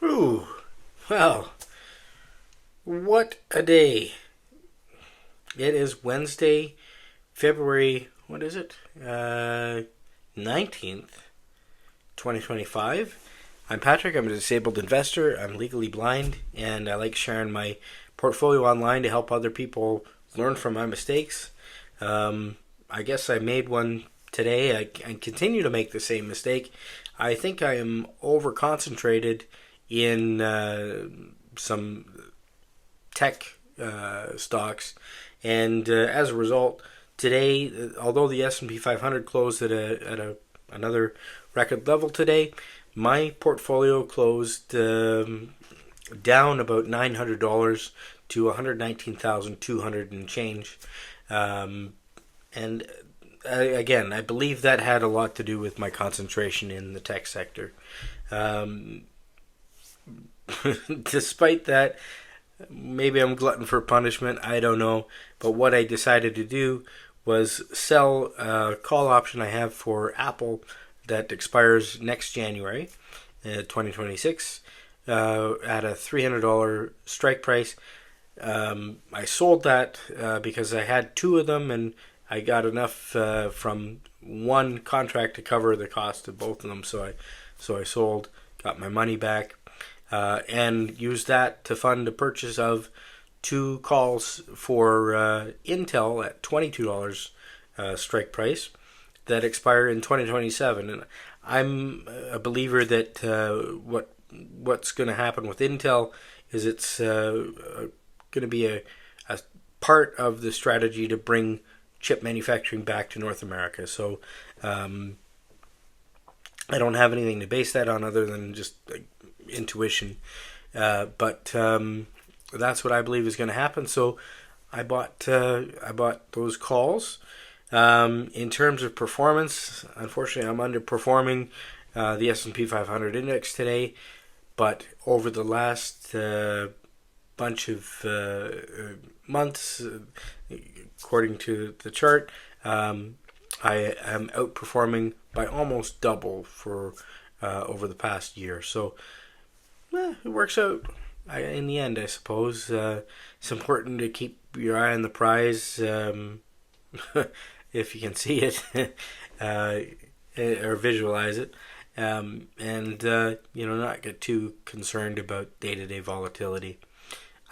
Ooh, well, what a day. It is Wednesday, February, what is it? 19th, 2025. I'm Patrick. I'm a disabled investor. I'm legally blind, and I like sharing my portfolio online to help other people learn from my mistakes. I guess I made one today. I continue to make the same mistake. I think I am over concentrated in some tech stocks, and as a result, today, although the S&P 500 closed at another record level today, my portfolio closed down about $900 to 119,200 and change. And again, I believe that had a lot to do with my concentration in the tech sector. Despite that, maybe I'm glutton for punishment, I don't know. But what I decided to do was sell a call option I have for Apple that expires next January, 2026, at a $300 strike price. I sold that because I had two of them, and I got enough from one contract to cover the cost of both of them. So I sold, got my money back, and used that to fund the purchase of two calls for Intel at $22 strike price that expire in 2027. And I'm a believer that what's going to happen with Intel is it's going to be a part of the strategy to bring chip manufacturing back to North America. So I don't have anything to base that on other than just intuition. But that's what I believe is going to happen. So I bought those calls. In terms of performance, unfortunately, I'm underperforming the S&P 500 index today. But over the last bunch of months, according to the chart, I am outperforming by almost double for over the past year. So it works out in the end, I suppose. It's important to keep your eye on the prize if you can see it or visualize it. And not get too concerned about day-to-day volatility.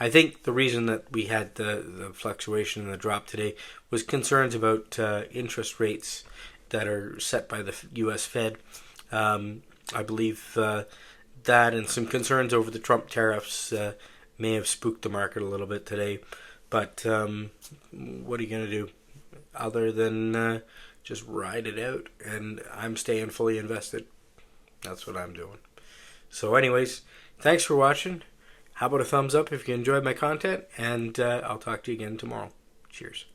I think the reason that we had the fluctuation and the drop today was concerns about interest rates that are set by the U.S. Fed. I believe that and some concerns over the Trump tariffs may have spooked the market a little bit today. But what are you going to do other than just ride it out? And I'm staying fully invested. That's what I'm doing. So anyways, thanks for watching. How about a thumbs up if you enjoyed my content? And I'll talk to you again tomorrow. Cheers.